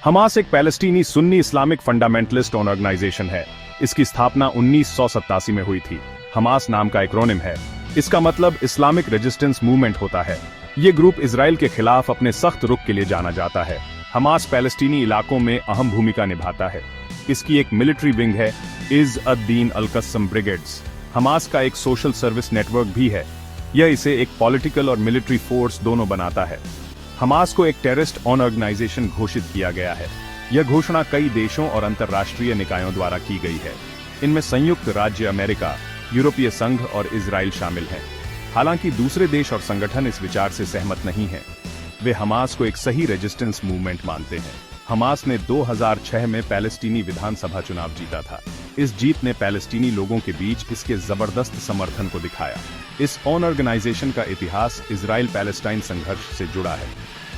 Hamas एक पैलेस्टीनी Sunni Islamic fundamentalist organisation है। इसकी स्थापना 1987 में हुई थी। हमास नाम का एक्रोनिम है। इसका मतलब इस्लामिक रेजिस्टेंस मूवमेंट होता है। ये ग्रुप इजराइल के खिलाफ अपने सख्त रुख के लिए जाना जाता है। हमास पैलेस्टीनी इलाकों में अहम भूमिका निभाता है। इसकी एक मिलिट्री विंग है, इज़ अद-दीन अल-कस्सम ब्रिगेड्स। हमास का एक सोशल सर्विस नेटवर्क भी है। यह इसे एक पॉलिटिकल और मिलिट्री फोर्स दोनों बनाता है। हमास को एक टेररिस्ट ऑर्गेनाइजेशन घोषित किया गया है। यह घोषणा कई देशों और अंतर्राष्ट्रीय निकायों द्वारा की गई है। इनमें संयुक्त राज्य अमेरिका, यूरोपीय संघ और इजराइल शामिल हैं। हालांकि दूसरे देश और संगठन इस विचार से सहमत नहीं हैं। वे हमास को एक सही रेजिस्टेंस मूवमेंट मानते हैं। हमास ने 2006 में पैलेस्टीनी विधानसभा चुनाव जीता था। इस जीत ने पैलेस्टीनी लोगों के बीच इसके जबरदस्त समर्थन को दिखाया। इस ऑर्गेनाइजेशन का इतिहास इजराइल पैलेस्टाइन संघर्ष से जुड़ा है।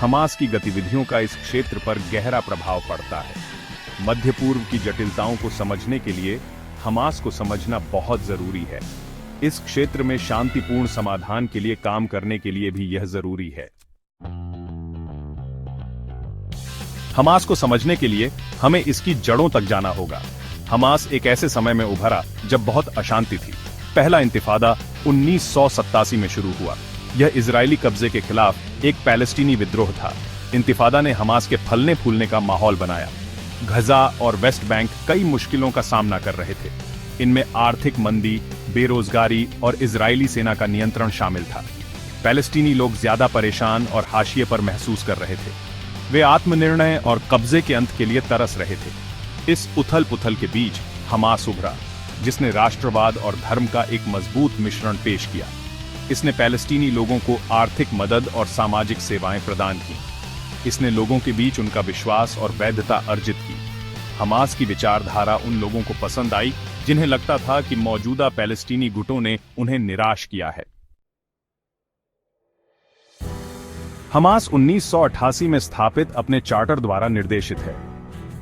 हमास की गतिविधियों का इस क्षेत्र पर गहरा प्रभाव पड़ता है। मध्य पूर्व की जटिलताओं को समझने के लिए हमास को समझना बहुत जरूरी है। इस क्षेत्र में शांतिपूर्ण समाधान के लिए काम करने के लिए भी यह जरूरी है। हमास को समझने के लिए हमें इसकी जड़ों तक जाना होगा। हमास एक ऐसे समय में उभरा जब बहुत अशांति थी। पहला इंतिफादा 1987 में शुरू हुआ। यह इजरायली कब्जे के खिलाफ एक पैलेस्टीनी विद्रोह था। इंतिफादा ने हमास के फलने फूलने का माहौल बनाया। गजा और वेस्ट बैंक कई मुश्किलों का सामना कर रहे थे। इनमें आर्थिक मंदी, बेरोजगारी और इजरायली सेना का नियंत्रण शामिल था। पैलेस्टीनी लोग ज्यादा परेशान और हाशिए पर महसूस कर रहे थे। वे आत्मनिर्णय और कब्जे के अंत के लिए तरस रहे थे। इस उथल पुथल के बीच हमास उभरा, जिसने राष्ट्रवाद और धर्म का एक मजबूत मिश्रण पेश किया। इसने पैलेस्टीनी लोगों को आर्थिक मदद और सामाजिक सेवाएं प्रदान की। इसने लोगों के बीच उनका विश्वास और वैधता अर्जित की। हमास की विचारधारा उन लोगों को पसंद आई जिन्हें लगता था कि मौजूदा पैलेस्टीनी गुटों ने उन्हें निराश किया है। हमास 1988 में स्थापित अपने चार्टर द्वारा निर्देशित है।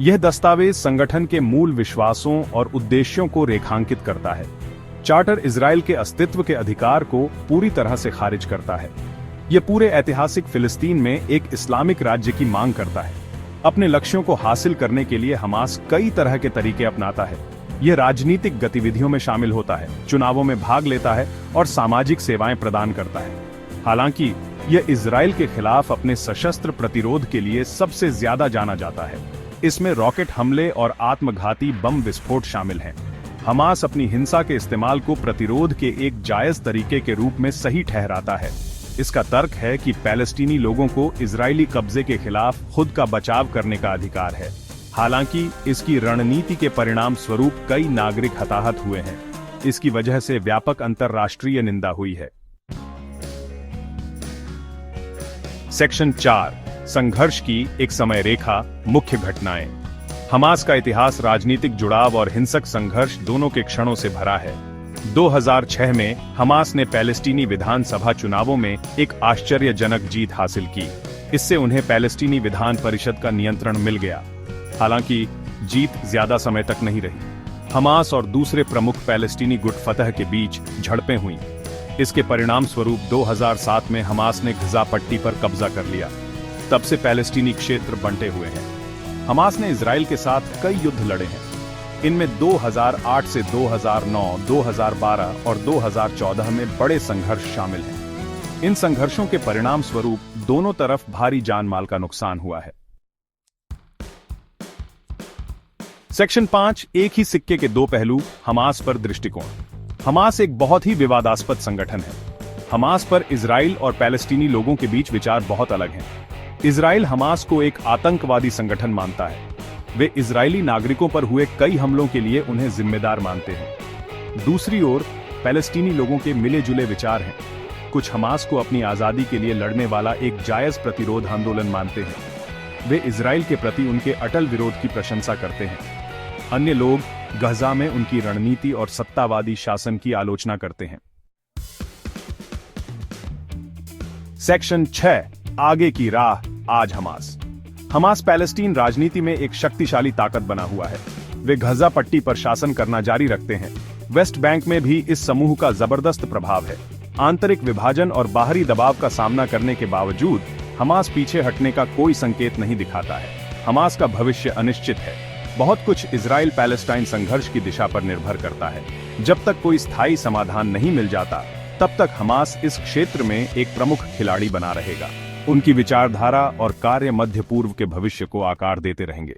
यह दस्तावेज संगठन के मूल विश्वासों और उद्देश्यों को रेखांकित करता है। चार्टर इजराइल के अस्तित्व के अधिकार को पूरी तरह से खारिज करता है। यह पूरे ऐतिहासिक फिलिस्तीन में एक इस्लामिक राज्य की मांग करता है। अपने लक्ष्यों को हासिल करने के लिए हमास कई तरह के तरीके अपनाता है। यह राजनीतिक गतिविधियों में शामिल होता है, चुनावों में भाग लेता है और सामाजिक सेवाएं प्रदान करता है। हालांकि यह इजराइल के खिलाफ अपने सशस्त्र प्रतिरोध के लिए सबसे ज्यादा जाना जाता है। इसमें रॉकेट हमले और आत्मघाती बम विस्फोट शामिल हैं। हमास अपनी हिंसा के इस्तेमाल को प्रतिरोध के एक जायज तरीके के रूप में सही ठहराता है। इसका तर्क है कि पैलेस्टीनी लोगों को इजरायली कब्जे के खिलाफ खुद का बचाव करने का अधिकार है। हालांकि इसकी रणनीति के परिणाम स्वरूप कई नागरिक हताहत हुए हैं। इसकी वजह से व्यापक अंतर्राष्ट्रीय निंदा हुई है। सेक्शन 4, संघर्ष की एक समय रेखा, मुख्य घटनाएं। हमास का इतिहास राजनीतिक जुड़ाव और हिंसक संघर्ष दोनों के क्षणों से भरा है। 2006 में हमास ने पैलेस्टीनी विधानसभा चुनावों में एक आश्चर्यजनक जीत हासिल की। इससे उन्हें पैलेस्टीनी विधान परिषद का नियंत्रण मिल गया। हालांकि जीत ज्यादा समय तक नहीं रही। हमास और दूसरे प्रमुख पैलेस्टीनी गुट फतह के बीच झड़पें हुईं। इसके परिणाम स्वरूप 2007 में हमास ने गजा पट्टी पर कब्जा कर लिया। तब से पैलेस्टीनी क्षेत्र बंटे हुए हैं। हमास ने इजराइल के साथ कई युद्ध लड़े हैं। इनमें 2008 से 2009, 2012 और 2014 में बड़े संघर्ष शामिल हैं। इन संघर्षों के परिणाम स्वरूप दोनों तरफ भारी जान माल का नुकसान हुआ है। सेक्शन 5, एक ही सिक्के के दो पहलू, हमास पर दृष्टिकोण। हमास एक बहुत ही विवादास्पद संगठन है। हमास पर इजराइल और पैलेस्टीनी लोगों के बीच विचार बहुत अलग हैं। इजराइल हमास को एक आतंकवादी संगठन मानता है। वे इजरायली नागरिकों पर हुए कई हमलों के लिए उन्हें जिम्मेदार मानते हैं। दूसरी ओर पैलेस्टीनी लोगों के मिले जुले विचार हैं। कुछ हमास को अपनी आजादी के लिए लड़ने वाला एक जायज प्रतिरोध आंदोलन मानते हैं। वे इजराइल के प्रति उनके अटल विरोध की प्रशंसा करते हैं। अन्य लोग गजा में उनकी रणनीति और सत्तावादी शासन की आलोचना करते हैं। सेक्शन 6, आगे की राह, आज हमास। हमास पैलेस्टीन राजनीति में एक शक्तिशाली ताकत बना हुआ है। वे गजा पट्टी पर शासन करना जारी रखते हैं। वेस्ट बैंक में भी इस समूह का जबरदस्त प्रभाव है। आंतरिक विभाजन और बाहरी दबाव का सामना करने के बावजूद हमास पीछे हटने का कोई संकेत नहीं दिखाता है। हमास का भविष्य अनिश्चित है। बहुत कुछ इजराइल पैलेस्टाइन संघर्ष की दिशा पर निर्भर करता है। जब तक कोई स्थायी समाधान नहीं मिल जाता, तब तक हमास इस क्षेत्र में एक प्रमुख खिलाड़ी बना रहेगा। उनकी विचारधारा और कार्य मध्य पूर्व के भविष्य को आकार देते रहेंगे।